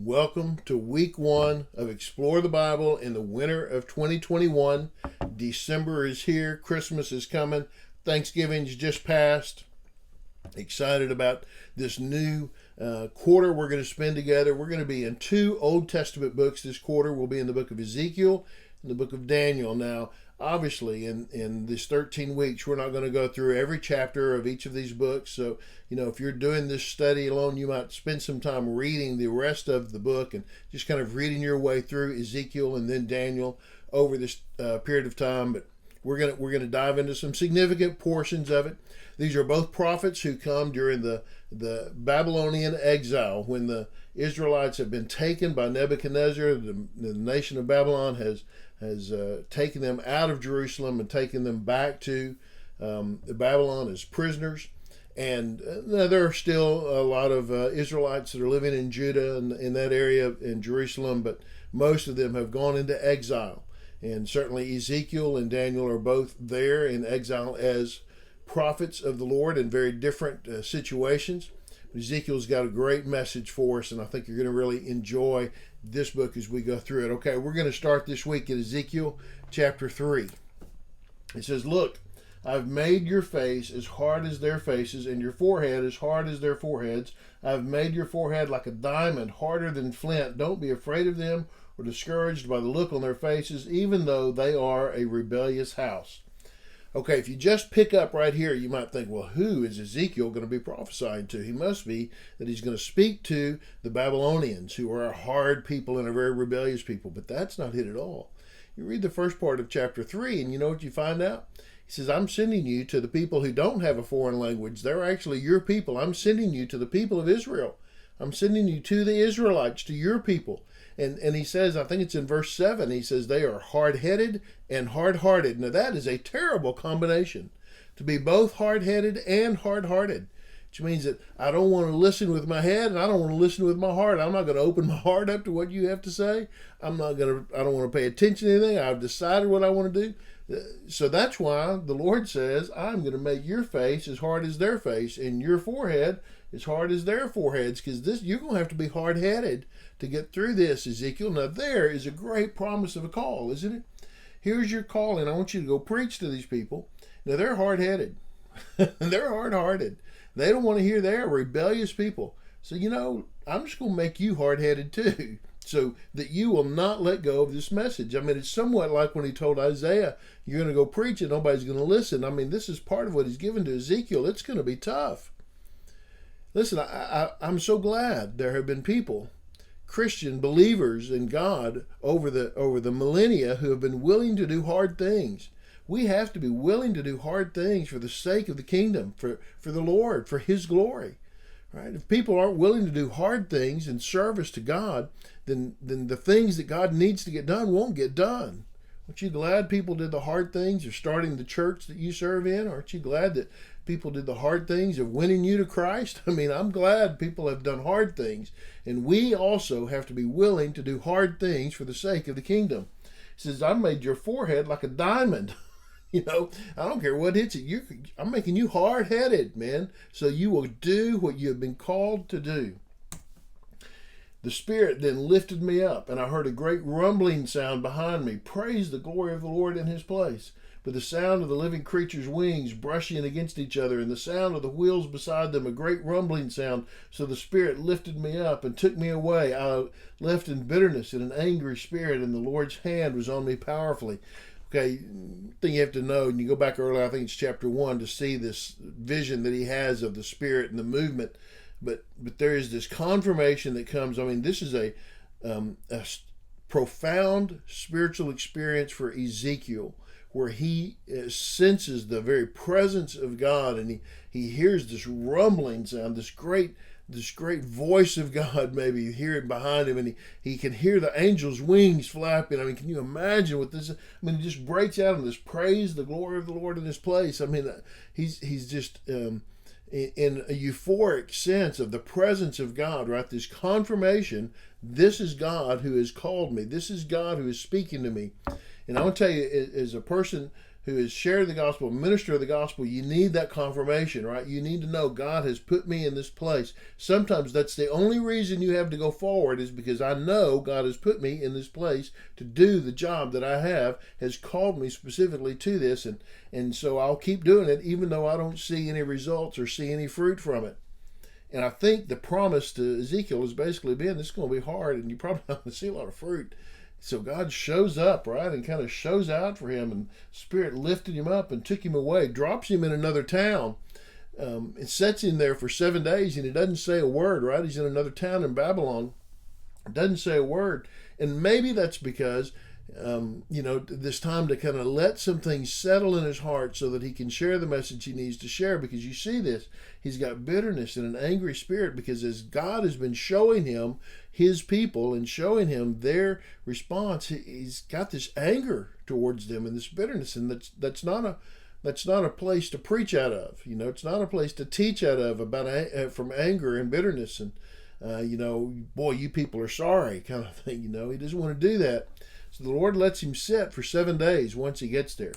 Welcome to week 1 of Explore the Bible in the winter of 2021. December is here. Christmas is coming. Thanksgiving's just passed. Excited about this new quarter we're going to spend together. We're going to be in 2 Old Testament books this quarter. We'll be in the book of Ezekiel and the book of Daniel. Now, obviously, in this 13 weeks, we're not going to go through every chapter of each of these books. So, if you're doing this study alone, you might spend some time reading the rest of the book and just kind of reading your way through Ezekiel and then Daniel over this period of time. But we're going to dive into some significant portions of it. These are both prophets who come during the Babylonian exile, when the Israelites have been taken by Nebuchadnezzar. The nation of Babylon has taken them out of Jerusalem and taken them back to Babylon as prisoners. And there are still a lot of Israelites that are living in Judah and in that area in Jerusalem, but most of them have gone into exile. And certainly Ezekiel and Daniel are both there in exile as prophets of the Lord in very different situations. But Ezekiel's got a great message for us, and I think you're going to really enjoy this book as we go through it. Okay, we're going to start this week at Ezekiel chapter 3. It says, "Look, I've made your face as hard as their faces, and your forehead as hard as their foreheads. I've made your forehead like a diamond, harder than flint. Don't be afraid of them or discouraged by the look on their faces, even though they are a rebellious house." Okay, if you just pick up right here, you might think, well, who is Ezekiel going to be prophesying to? He must be that he's going to speak to the Babylonians, who are a hard people and a very rebellious people. But that's not it at all. You read the first part of chapter 3, and you know what you find out? He says, I'm sending you to the people who don't have a foreign language. They're actually your people. I'm sending you to the people of Israel. I'm sending you to the Israelites, to your people. And he says, I think it's in verse 7, he says they are hard-headed and hard-hearted. Now that is a terrible combination, to be both hard-headed and hard-hearted, which means that I don't want to listen with my head and I don't want to listen with my heart. I'm not going to open my heart up to what you have to say. I don't want to pay attention to anything. I've decided what I want to do. So that's why the Lord says, I'm going to make your face as hard as their face and your forehead as hard as their foreheads, because you're going to have to be hard-headed to get through this, Ezekiel. Now there is a great promise of a call, isn't it? Here's your calling. I want you to go preach to these people. Now they're hard-headed. They're hard-hearted. They don't want to hear. They're rebellious people. So, I'm just going to make you hard-headed too, so that you will not let go of this message. I mean, it's somewhat like when he told Isaiah, you're going to go preach and nobody's going to listen. I mean, this is part of what he's given to Ezekiel. It's going to be tough. Listen, I'm so glad there have been people, Christian believers in God over the millennia, who have been willing to do hard things. We have to be willing to do hard things for the sake of the kingdom, for the Lord, for His glory. Right? If people aren't willing to do hard things in service to God, then the things that God needs to get done won't get done. Aren't you glad people did the hard things of starting the church that you serve in? Aren't you glad that people did the hard things of winning you to Christ? I mean, I'm glad people have done hard things. And we also have to be willing to do hard things for the sake of the kingdom. He says, I made your forehead like a diamond. I don't care what hits it. I'm making you hard-headed, man, so you will do what you have been called to do. The Spirit then lifted me up, and I heard a great rumbling sound behind me. Praise the glory of the Lord in His place. With the sound of the living creatures' wings brushing against each other, and the sound of the wheels beside them, a great rumbling sound. So the Spirit lifted me up and took me away. I left in bitterness and an angry spirit, and the Lord's hand was on me powerfully. Okay, thing you have to know, and you go back earlier, I think it's chapter 1, to see this vision that he has of the Spirit and the movement. But there is this confirmation that comes. I mean, this is a profound spiritual experience for Ezekiel, where he senses the very presence of God, and he hears this rumbling sound, this great voice of God. Maybe you hear it behind him, and he can hear the angel's wings flapping. I mean, can you imagine what this is? I mean, it just breaks out in this praise the glory of the Lord in this place. I mean, he's just in a euphoric sense of the presence of God, right? This confirmation, this is God who has called me. This is God who is speaking to me. And I want to tell you, as a person is share the gospel, minister of the gospel, you need that confirmation, right? You need to know God has put me in this place. Sometimes that's the only reason you have to go forward, is because I know God has put me in this place to do the job that I has called me specifically to this, and so I'll keep doing it even though I don't see any results or see any fruit from it. And I think the promise to Ezekiel has basically been, this is going to be hard and you're probably not going to see a lot of fruit. So God shows up, right, and kind of shows out for him, and Spirit lifted him up and took him away, drops him in another town, and sets him there for 7 days, and he doesn't say a word, right? He's in another town in Babylon, doesn't say a word. And maybe that's because, this time to kind of let some things settle in his heart so that he can share the message he needs to share, because you see this, he's got bitterness and an angry spirit, because as God has been showing him his people and showing him their response, he's got this anger towards them and this bitterness, and that's not a place to preach out of. It's not a place to teach out of about from anger and bitterness and boy, you people are sorry kind of thing. He doesn't want to do that. So the Lord lets him sit for 7 days once he gets there,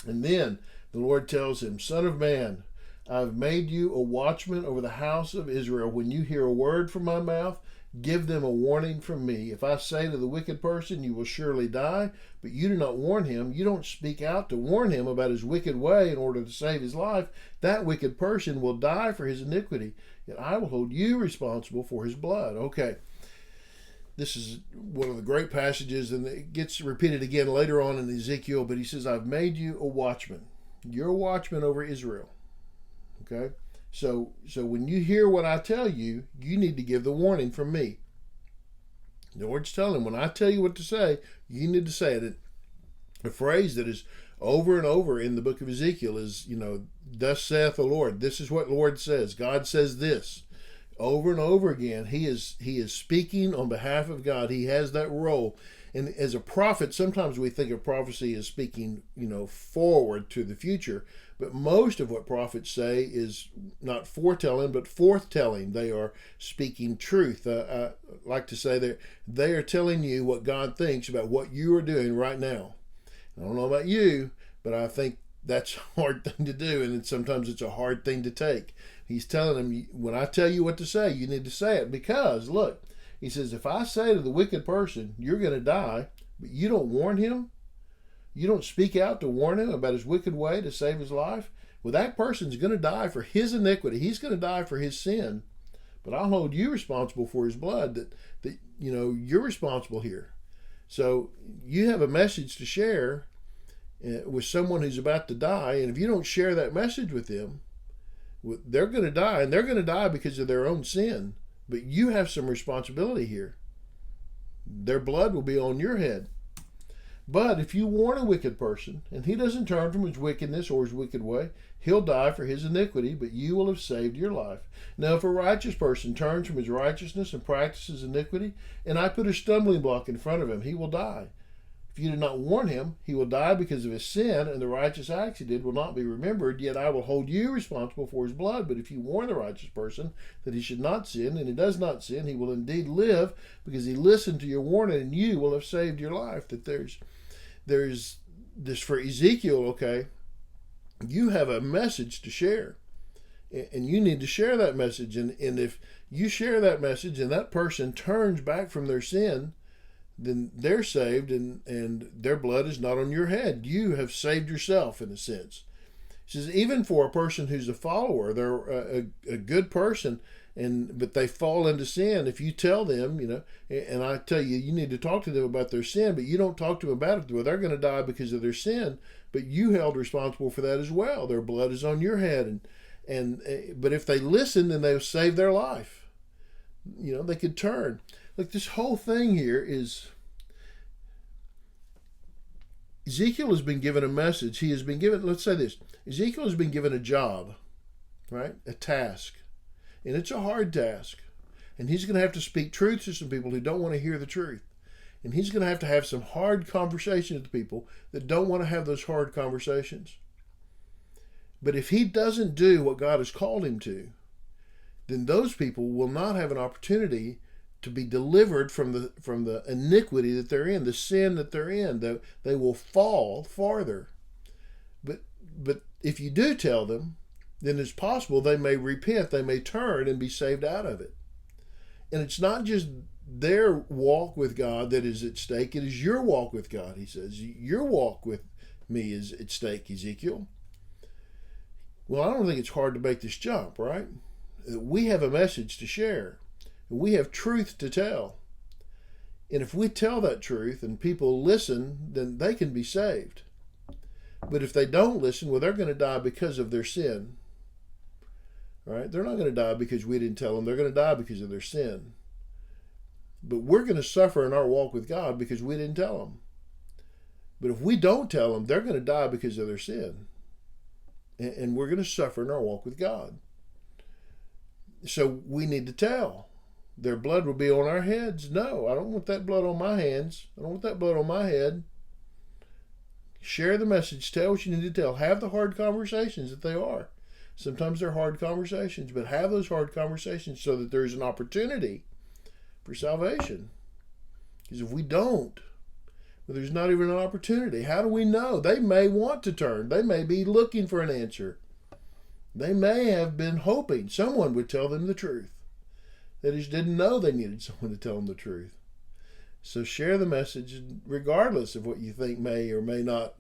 and then the Lord tells him, "Son of man, I've made you a watchman over the house of Israel. When you hear a word from my mouth, give them a warning from me. If I say to the wicked person, you will surely die, but you do not warn him, you don't speak out to warn him about his wicked way in order to save his life, that wicked person will die for his iniquity. Yet I will hold you responsible for his blood." Okay. This is one of the great passages, and it gets repeated again later on in Ezekiel, but he says, "I've made you a watchman." You're a watchman over Israel. Okay? So when you hear what I tell you, you need to give the warning from me. The Lord's telling him, when I tell you what to say, you need to say it. A phrase that is over and over in the book of Ezekiel is, "Thus saith the Lord." This is what the Lord says. God says this. Over and over again, he is speaking on behalf of God. He has that role. And as a prophet, sometimes we think of prophecy as speaking, forward to the future. But most of what prophets say is not foretelling, but forthtelling. They are speaking truth. I like to say they are telling you what God thinks about what you are doing right now. I don't know about you, but I think that's a hard thing to do, and sometimes it's a hard thing to take. He's telling them, when I tell you what to say, you need to say it, because, look, he says, if I say to the wicked person, you're going to die, but you don't warn him, you don't speak out to warn him about his wicked way to save his life, well, that person's going to die for his iniquity. He's going to die for his sin, but I'll hold you responsible for his blood, that you're responsible here. So you have a message to share with someone who's about to die, and if you don't share that message with them, they're going to die, and they're going to die because of their own sin, but you have some responsibility here. Their blood will be on your head. But if you warn a wicked person, and he doesn't turn from his wickedness or his wicked way, he'll die for his iniquity, but you will have saved your life. Now, if a righteous person turns from his righteousness and practices iniquity, and I put a stumbling block in front of him, he will die. If you do not warn him, he will die because of his sin, and the righteous acts he did will not be remembered, yet I will hold you responsible for his blood. But if you warn the righteous person that he should not sin, and he does not sin, he will indeed live, because he listened to your warning, and you will have saved your life. That there's this for Ezekiel, okay, you have a message to share, and you need to share that message. And if you share that message and that person turns back from their sin, then they're saved, and their blood is not on your head. You have saved yourself, in a sense. He says, even for a person who's a follower, they're a good person, but they fall into sin. If you tell them, and I tell you, you need to talk to them about their sin, but you don't talk to them about it, well, they're going to die because of their sin, but you held responsible for that as well. Their blood is on your head, but if they listen, then they'll save their life. They could turn. Look, this whole thing here is, Ezekiel has been given a message. He has been given, let's say this, Ezekiel has been given a job, right? A task. And it's a hard task. And he's going to have to speak truth to some people who don't want to hear the truth. And he's going to have some hard conversations with people that don't want to have those hard conversations. But if he doesn't do what God has called him to, then those people will not have an opportunity to be delivered from the iniquity that they're in, the sin that they're in. They will fall farther. But if you do tell them, then it's possible they may repent, they may turn and be saved out of it. And it's not just their walk with God that is at stake, it is your walk with God, he says. Your walk with me is at stake, Ezekiel. Well, I don't think it's hard to make this jump, right? We have a message to share. We have truth to tell. And if we tell that truth and people listen, then they can be saved. But if they don't listen, well, they're going to die because of their sin. Right? They're not going to die because we didn't tell them. They're going to die because of their sin. But we're going to suffer in our walk with God because we didn't tell them. But if we don't tell them, they're going to die because of their sin. And we're going to suffer in our walk with God. So we need to tell. Their blood will be on our heads. No, I don't want that blood on my hands. I don't want that blood on my head. Share the message. Tell what you need to tell. Have the hard conversations that they are. Sometimes they're hard conversations, but have those hard conversations so that there's an opportunity for salvation. Because if we don't, well, there's not even an opportunity. How do we know? They may want to turn. They may be looking for an answer. They may have been hoping someone would tell them the truth. They just didn't know they needed someone to tell them the truth. So share the message regardless of what you think may or may not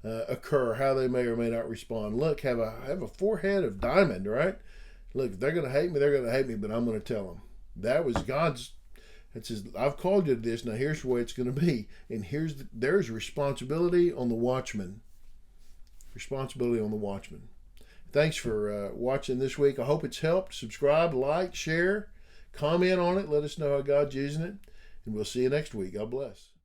occur, how they may or may not respond. Look, have a forehead of diamond, right? Look, if they're going to hate me, they're going to hate me, but I'm going to tell them. That was God's. It says, I've called you to this. Now here's the way it's going to be. And there's responsibility on the watchman. Responsibility on the watchman. Thanks for watching this week. I hope it's helped. Subscribe, like, share, comment on it. Let us know how God's using it. And we'll see you next week. God bless.